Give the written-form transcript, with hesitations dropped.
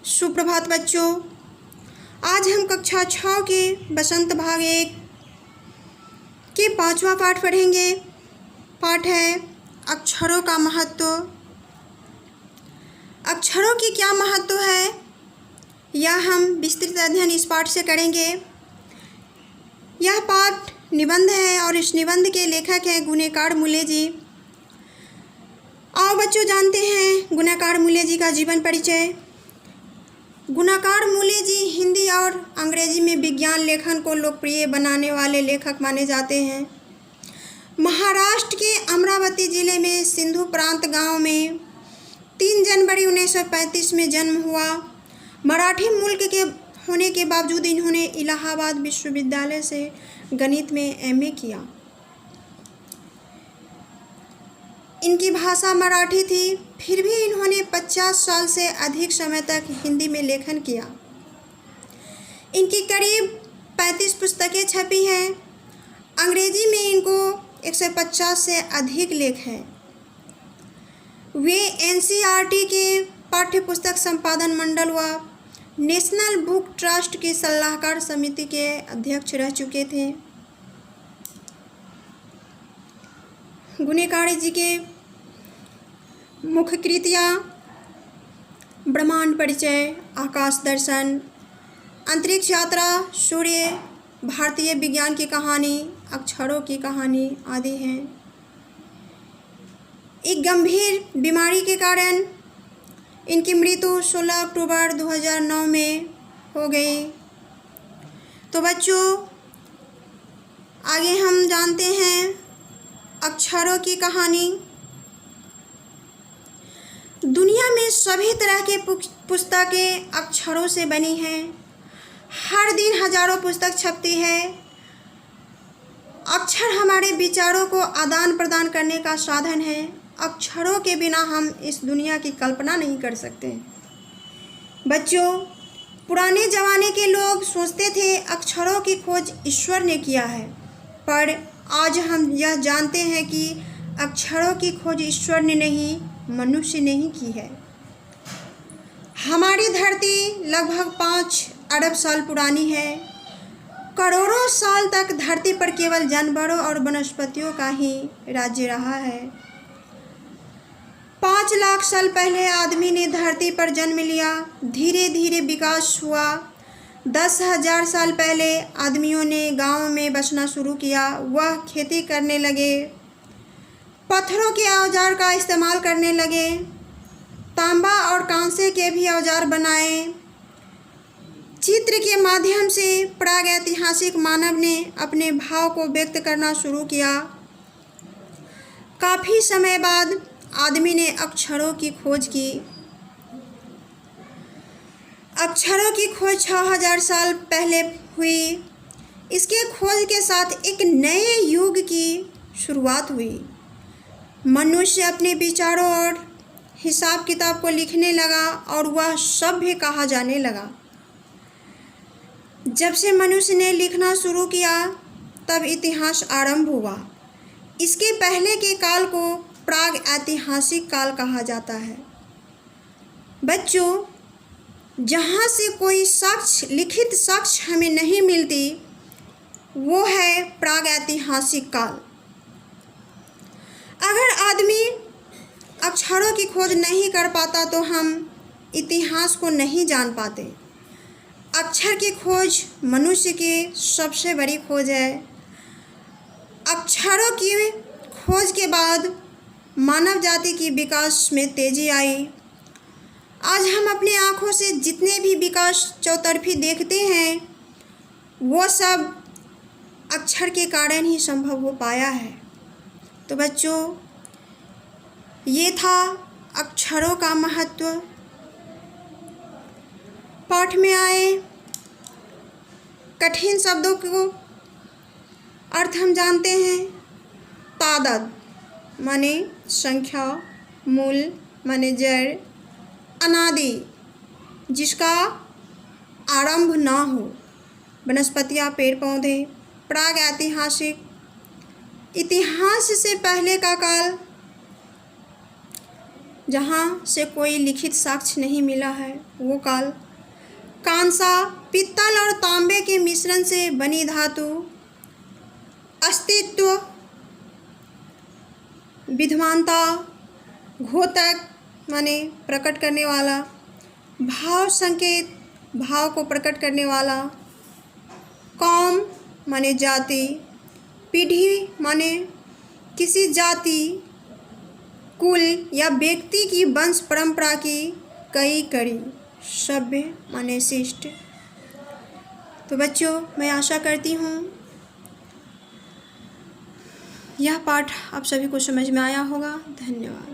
सुप्रभात बच्चों। आज हम कक्षा 6 के बसंत भाग 1 के 5वां पाठ पढ़ेंगे। पाठ है अक्षरों का महत्व। अक्षरों की क्या महत्व है, यह हम विस्तृत अध्ययन इस पाठ से करेंगे। यह पाठ निबंध है और इस निबंध के लेखक हैं गुणेकार मूले जी। आओ बच्चों, जानते हैं गुणेकार मूले जी का जीवन परिचय। गुणेकार मूले जी हिंदी और अंग्रेजी में विज्ञान लेखन को लोकप्रिय बनाने वाले लेखक माने जाते हैं। महाराष्ट्र के अमरावती जिले में सिंधु प्रांत गांव में 3 जनवरी 1935 में जन्म हुआ। मराठी मूल के होने के बावजूद इन्होंने इलाहाबाद विश्वविद्यालय से गणित में एमए किया। इनकी भाषा मराठी थी, फिर भी इन्होंने 50 साल से अधिक समय तक हिंदी में लेखन किया। इनकी करीब 35 पुस्तकें छपी हैं। अंग्रेजी में इनको 150 से अधिक लेख हैं। वे एनसीईआरटी के पाठ्य पुस्तक संपादन मंडल व नेशनल बुक ट्रस्ट की सलाहकार समिति के अध्यक्ष रह चुके थे। गुणेकार जी के मुख्य कृतियाँ ब्रह्मांड परिचय, आकाश दर्शन, अंतरिक्ष यात्रा, सूर्य, भारतीय विज्ञान की कहानी, अक्षरों की कहानी आदि हैं। एक गंभीर बीमारी के कारण इनकी मृत्यु 16 अक्टूबर 2009 में हो गई। तो बच्चों, आगे हम जानते हैं अक्षरों की कहानी। दुनिया में सभी तरह के पुस्तकें अक्षरों से बनी हैं। हर दिन हजारों पुस्तक छपती है। अक्षर हमारे विचारों को आदान प्रदान करने का साधन है। अक्षरों के बिना हम इस दुनिया की कल्पना नहीं कर सकते। बच्चों, पुराने ज़माने के लोग सोचते थे अक्षरों की खोज ईश्वर ने किया है, पर आज हम यह जानते हैं कि अक्षरों की खोज ईश्वर ने नहीं, मनुष्य ने ही की है। हमारी धरती लगभग 5 अरब साल पुरानी है। करोड़ों साल तक धरती पर केवल जानवरों और वनस्पतियों का ही राज्य रहा है। 5 लाख साल पहले आदमी ने धरती पर जन्म लिया। धीरे धीरे विकास हुआ। 10,000 साल पहले आदमियों ने गांव में बसना शुरू किया। वह खेती करने लगे, पत्थरों के औजार का इस्तेमाल करने लगे, तांबा और कांसे के भी औजार बनाए। चित्र के माध्यम से प्रागैतिहासिक मानव ने अपने भाव को व्यक्त करना शुरू किया। काफ़ी समय बाद आदमी ने अक्षरों की खोज की। अक्षरों की खोज 6000 साल पहले हुई। इसके खोज के साथ एक नए युग की शुरुआत हुई। मनुष्य अपने विचारों और हिसाब किताब को लिखने लगा और वह सभ्य कहा जाने लगा। जब से मनुष्य ने लिखना शुरू किया तब इतिहास आरंभ हुआ। इसके पहले के काल को प्राग ऐतिहासिक काल कहा जाता है। बच्चों, जहाँ से कोई साक्ष्य, लिखित साक्ष्य हमें नहीं मिलती, वो है प्राग ऐतिहासिक काल। अगर आदमी अक्षरों की खोज नहीं कर पाता तो हम इतिहास को नहीं जान पाते। अक्षर की खोज मनुष्य की सबसे बड़ी खोज है। अक्षरों की खोज के बाद मानव जाति की विकास में तेजी आई। आज हम अपनी आँखों से जितने भी विकास चौतरफी देखते हैं, वो सब अक्षर के कारण ही संभव हो पाया है। तो बच्चों, ये था अक्षरों का महत्व। पाठ में आए कठिन शब्दों को अर्थ हम जानते हैं। तादाद माने संख्या, मूल माने जड़, अनादि जिसका आरंभ ना हो, वनस्पतियाँ, पेड़ पौधे, प्राग ऐतिहासिक, इतिहास से पहले का काल, जहाँ से कोई लिखित साक्ष्य नहीं मिला है वो काल। कांसा, पित्तल और तांबे के मिश्रण से बनी धातु, अस्तित्व, विद्यमानता, घोतक माने प्रकट करने वाला, भाव संकेत भाव को प्रकट करने वाला, कौम माने जाति, पीढ़ी माने किसी जाति, कुल या व्यक्ति की वंश परंपरा की कई कड़ी, सभ्य माने शिष्ट। तो बच्चों, मैं आशा करती हूँ यह पाठ आप सभी को समझ में आया होगा। धन्यवाद।